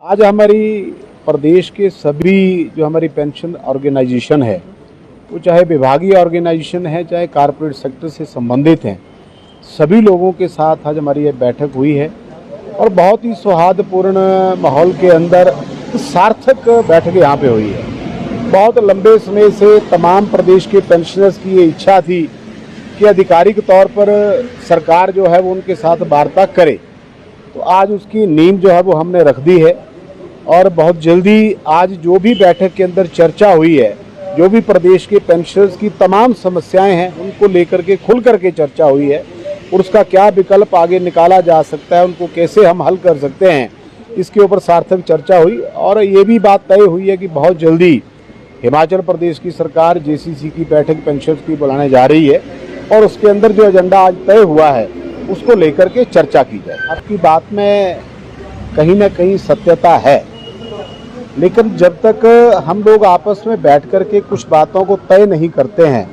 आज हमारी प्रदेश के सभी जो हमारी पेंशन ऑर्गेनाइजेशन है, वो चाहे विभागीय ऑर्गेनाइजेशन है, चाहे कारपोरेट सेक्टर से संबंधित हैं, सभी लोगों के साथ आज हमारी ये बैठक हुई है और बहुत ही सौहार्दपूर्ण माहौल के अंदर सार्थक बैठक यहाँ पे हुई है। बहुत लंबे समय से तमाम प्रदेश के पेंशनर्स की ये इच्छा थी कि आधिकारिक तौर पर सरकार जो है वो उनके साथ वार्ता करे, तो आज उसकी नींव जो है वो हमने रख दी है और बहुत जल्दी आज जो भी बैठक के अंदर चर्चा हुई है, जो भी प्रदेश के पेंशनर्स की तमाम समस्याएं हैं उनको लेकर के खुल करके चर्चा हुई है और उसका क्या विकल्प आगे निकाला जा सकता है, उनको कैसे हम हल कर सकते हैं, इसके ऊपर सार्थक चर्चा हुई। और ये भी बात तय हुई है कि बहुत जल्दी हिमाचल प्रदेश की सरकार जेसीसी की बैठक पेंशनर्स की बुलाने जा रही है और उसके अंदर जो एजेंडा आज तय हुआ है उसको लेकर के चर्चा की जाए। आपकी बात में कहीं ना कहीं सत्यता है, लेकिन जब तक हम लोग आपस में बैठ कर के कुछ बातों को तय नहीं करते हैं,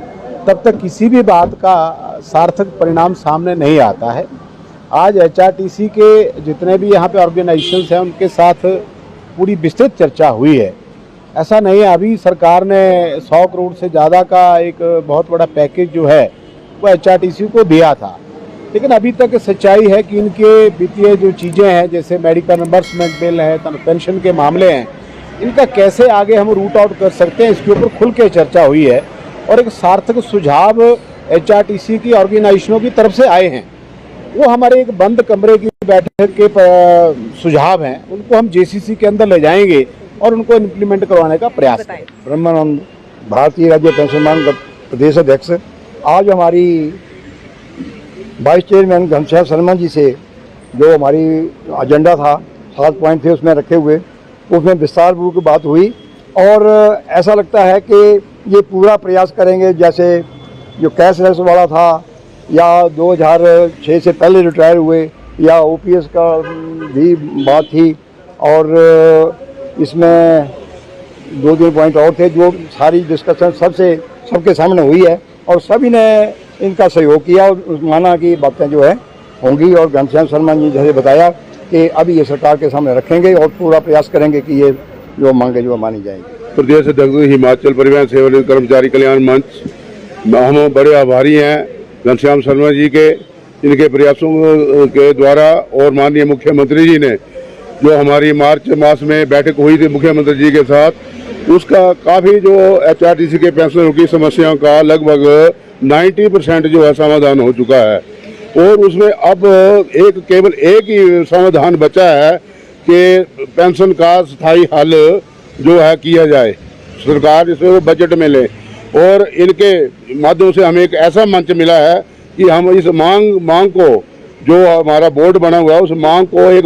तब तक किसी भी बात का सार्थक परिणाम सामने नहीं आता है। आज एचआरटीसी के जितने भी यहाँ पे ऑर्गेनाइजेशंस हैं उनके साथ पूरी विस्तृत चर्चा हुई है। ऐसा नहीं है, अभी सरकार ने 100 करोड़ से ज़्यादा का एक बहुत बड़ा पैकेज जो है वो एचआरटीसी को दिया था, लेकिन अभी तक सच्चाई है कि इनके वित्तीय जो चीज़ें हैं, जैसे मेडिकल रिम्बर्समेंट बिल है, पेंशन के मामले हैं, इनका कैसे आगे हम रूट आउट कर सकते हैं, इसके ऊपर खुल के चर्चा हुई है और एक सार्थक सुझाव एचआरटीसी की ऑर्गेनाइजेशनों की तरफ से आए हैं। वो हमारे एक बंद कमरे की बैठक के सुझाव हैं, उनको हम जेसीसी के अंदर ले जाएंगे और उनको इम्प्लीमेंट करवाने का प्रयास करें। ब्रह्मानंद, भारतीय राज्य पेंशन प्रदेश अध्यक्ष। आज हमारी वाइस चेयरमैन घनश्याम शर्मा जी से जो हमारी एजेंडा था, 7 पॉइंट थे उसमें रखे हुए, उसमें विस्तार पूर्वक बात हुई और ऐसा लगता है कि ये पूरा प्रयास करेंगे। जैसे जो कैशलेस वाला था या 2006 से पहले रिटायर हुए या ओपीएस का भी बात थी और इसमें 2-3 पॉइंट और थे जो सारी डिस्कशन सबके सामने हुई है और सभी ने इनका सहयोग किया और माना कि बातें जो है होंगी। और घनश्याम शर्मा जी जैसे बताया कि अभी ये सरकार के सामने रखेंगे और पूरा प्रयास करेंगे कि ये जो मांगे जो मानी जाएगी। प्रदेश अध्यक्ष हिमाचल परिवहन सेवा कर्मचारी कल्याण मंच, हम बड़े आभारी हैं घनश्याम शर्मा जी के, इनके प्रयासों के द्वारा और माननीय मुख्यमंत्री जी ने जो हमारी मार्च मास में बैठक हुई थी मुख्यमंत्री जी के साथ, उसका काफ़ी जो एचआरटीसी के पेंशनरों की समस्याओं का लगभग 90% जो है समाधान हो चुका है और उसमें अब केवल एक ही समाधान बचा है कि पेंशन का स्थायी हल जो है किया जाए, सरकार इसे बजट में ले और इनके माध्यम से हमें एक ऐसा मंच मिला है कि हम इस मांग को, जो हमारा बोर्ड बना हुआ है उस मांग को एक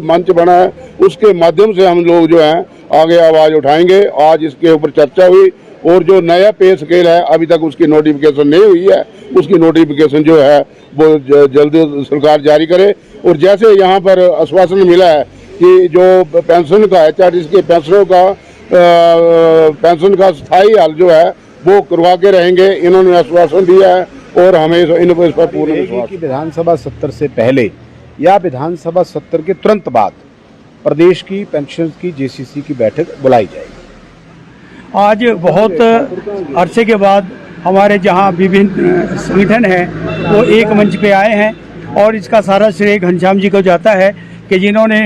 मंच बना है, उसके माध्यम से हम लोग जो हैं आगे आवाज़ उठाएंगे। आज इसके ऊपर चर्चा हुई और जो नया पे स्केल है अभी तक उसकी नोटिफिकेशन नहीं हुई है, उसकी नोटिफिकेशन जो है वो जल्दी सरकार जारी करे। और जैसे यहाँ पर आश्वासन मिला है कि जो पेंशन का एचआरटीसी के पेंशनों का पेंशन का स्थायी हल जो है वो करवा के रहेंगे, इन्होंने आश्वासन दिया है और हमें इन पर पूर्ण विश्वास। विधानसभा सत्र से पहले या विधानसभा सत्र के तुरंत बाद प्रदेश की पेंशन की जेसीसी की बैठक बुलाई जाएगी। आज बहुत अरसे के बाद हमारे जहां विभिन्न संगठन हैं वो एक मंच पे आए हैं और इसका सारा श्रेय घनश्याम जी को जाता है कि जिन्होंने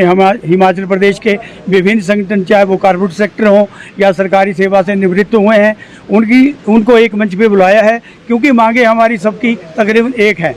हिमाचल प्रदेश के विभिन्न संगठन, चाहे वो कारपोरेट सेक्टर हो या सरकारी सेवा से निवृत्त हुए हैं, उनको एक मंच पे बुलाया है, क्योंकि मांगे हमारी सबकी तकरीबन एक है।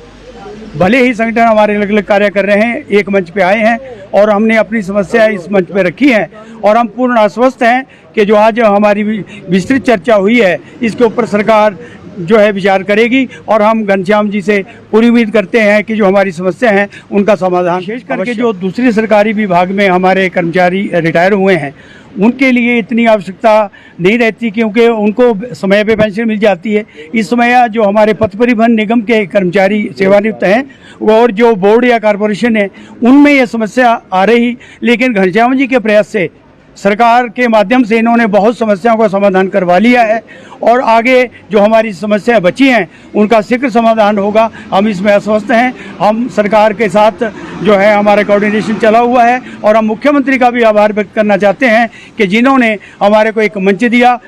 भले ही संगठन हमारे अलग अलग कार्य कर रहे हैं, एक मंच पे आए हैं और हमने अपनी समस्या इस मंच पे रखी है और हम पूर्ण आश्वस्त हैं कि जो आज हमारी विस्तृत चर्चा हुई है इसके ऊपर सरकार जो है विचार करेगी और हम घनश्याम जी से पूरी उम्मीद करते हैं कि जो हमारी समस्या हैं उनका समाधान। विशेष करके जो दूसरे सरकारी विभाग में हमारे कर्मचारी रिटायर हुए हैं उनके लिए इतनी आवश्यकता नहीं रहती, क्योंकि उनको समय पे पेंशन मिल जाती है। इस समय जो हमारे पथ परिवहन निगम के कर्मचारी सेवानिवृत्त हैं और जो बोर्ड या कॉरपोरेशन है उनमें ये समस्या आ रही, लेकिन घनश्याम जी के प्रयास से सरकार के माध्यम से इन्होंने बहुत समस्याओं का समाधान करवा लिया है और आगे जो हमारी समस्याएं बची हैं उनका शीघ्र समाधान होगा। हम इसमें आश्वस्त हैं। हम सरकार के साथ जो है हमारा कोऑर्डिनेशन चला हुआ है और हम मुख्यमंत्री का भी आभार व्यक्त करना चाहते हैं कि जिन्होंने हमारे को एक मंच दिया।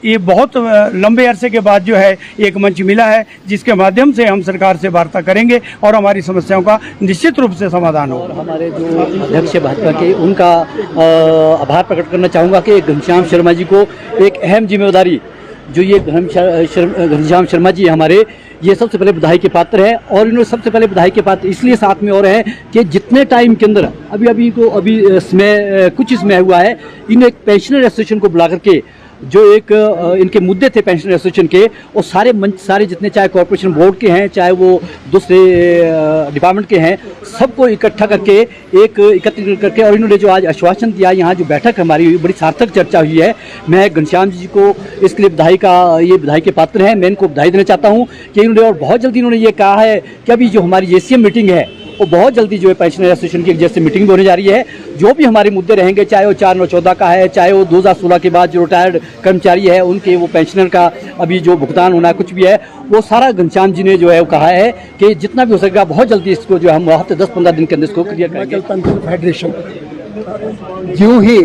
ये बहुत लंबे अरसे के बाद जो है एक मंच मिला है जिसके माध्यम से हम सरकार से वार्ता करेंगे और हमारी समस्याओं का निश्चित रूप से समाधान होगा। हमारे जो अध्यक्ष भाजपा के उनका आभार प्रकट करना चाहूँगा कि घनश्याम शर्मा जी को एक अहम जिम्मेदारी जो ये घनश्याम शर्मा जी हमारे ये सबसे पहले बधाई के पात्र है और इन्होंने सबसे पहले बधाई के पात्र इसलिए साथ में और है कि जितने टाइम के अंदर अभी समय कुछ समय हुआ है इन्हें एक पेंशनर एसोसिएशन को बुला करके जो एक इनके मुद्दे थे पेंशन एसोसिएशन के और सारे जितने चाहे कॉर्पोरेशन बोर्ड के हैं चाहे वो दूसरे डिपार्टमेंट के हैं सबको इकट्ठा करके एकत्रित करके और इन्होंने जो आज आश्वासन दिया यहाँ जो बैठक हमारी हुई बड़ी सार्थक चर्चा हुई है। मैं घनश्याम जी को इसके लिए बधाई के पात्र हैं। मैं इनको बधाई देना चाहता हूँ कि इन्होंने और बहुत जल्दी इन्होंने ये कहा है कि अभी जो हमारी एसीएम मीटिंग है वो बहुत जल्दी जो है पेंशनर एसोसिएशन की जैसे मीटिंग भी होने जा रही है। जो भी हमारे मुद्दे रहेंगे चाहे वो 4/9/14 का है चाहे वो 2016 के बाद जो रिटायर्ड कर्मचारी है उनके वो पेंशनर का अभी जो भुगतान होना है कुछ भी है वो सारा घनश्याम जी ने जो है वो कहा है कि जितना भी हो सकेगा बहुत जल्दी इसको जो हम हफ्ते 10-15 दिन के अंदर इसको क्लियर करेंगे। फेडरेशन जो ही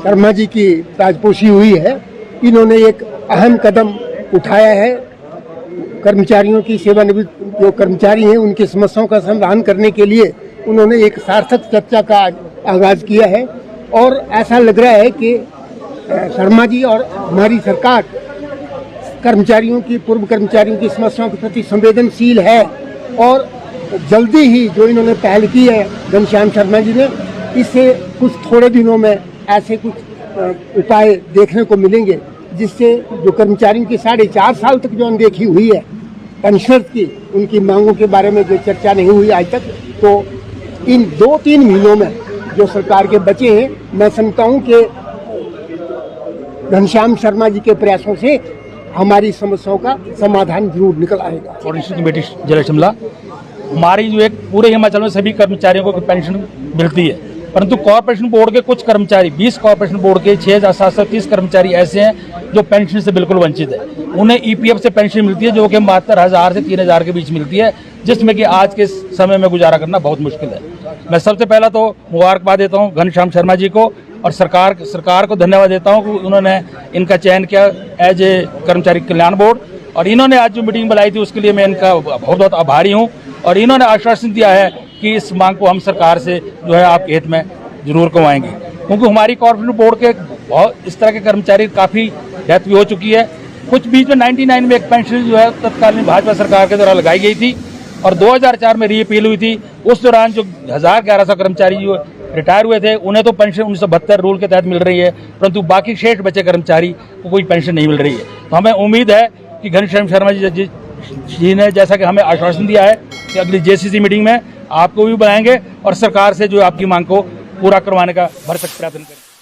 शर्मा जी की ताजपोशी हुई है इन्होंने एक अहम कदम उठाया है। कर्मचारियों की सेवानिवृत्त जो कर्मचारी हैं उनकी समस्याओं का समाधान करने के लिए उन्होंने एक सार्थक चर्चा का आगाज किया है और ऐसा लग रहा है कि शर्मा जी और हमारी सरकार कर्मचारियों की पूर्व कर्मचारियों की समस्याओं के प्रति संवेदनशील है और जल्दी ही जो इन्होंने पहल की है घनश्याम शर्मा जी ने इससे कुछ थोड़े दिनों में ऐसे कुछ उपाय देखने को मिलेंगे जिससे जो कर्मचारियों की 4.5 साल तक जो अनदेखी हुई है पेंशनर्स की उनकी मांगों के बारे में जो चर्चा नहीं हुई आज तक तो इन 2-3 महीनों में जो सरकार के बचे हैं मैं समझता हूँ कि घनश्याम शर्मा जी के प्रयासों से हमारी समस्याओं का समाधान जरूर निकल आएगा। कोऑर्डिनेशन कमेटी जिला शिमला हमारी जो एक पूरे हिमाचल में सभी कर्मचारियों को पेंशन मिलती है परंतु कॉर्पोरेशन बोर्ड के कुछ कर्मचारी 20 कॉर्पोरेशन बोर्ड के 6,730 कर्मचारी ऐसे हैं जो पेंशन से बिल्कुल वंचित है। उन्हें ईपीएफ से पेंशन मिलती है जो कि मात्र 1,000 से 3,000 के बीच मिलती है जिसमें कि आज के समय में गुजारा करना बहुत मुश्किल है। मैं सबसे पहला तो मुबारकबाद देता हूँ घनश्याम शर्मा जी को और सरकार को धन्यवाद देता हूँ कि उन्होंने इनका चयन किया एज ए कर्मचारी कल्याण बोर्ड और इन्होंने आज जो मीटिंग बुलाई थी उसके लिए मैं इनका बहुत बहुत आभारी हूँ और इन्होंने आश्वासन दिया है कि इस मांग को हम सरकार से जो है आपके हित में जरूर करवाएंगे क्योंकि हमारी कॉर्पोरेशन बोर्ड के बहुत इस तरह के कर्मचारी काफ़ी डेथ भी हो चुकी है। कुछ बीच में 99 में एक पेंशन जो है तत्कालीन भाजपा सरकार के द्वारा लगाई गई थी और 2004 में रीअपील हुई थी। उस दौरान जो 1,100 कर्मचारी जो रिटायर हुए थे उन्हें तो पेंशन 1972 रूल के तहत मिल रही है परंतु बाकी शेष बचे कर्मचारी को कोई पेंशन नहीं मिल रही है। तो हमें उम्मीद है कि घनश्याम शर्मा जी ने जैसा कि हमें आश्वासन दिया है कि अगली जेसीसी मीटिंग में आपको भी बुलाएंगे और सरकार से जो आपकी मांग को पूरा करवाने का भरसक प्रयत्न करेंगे।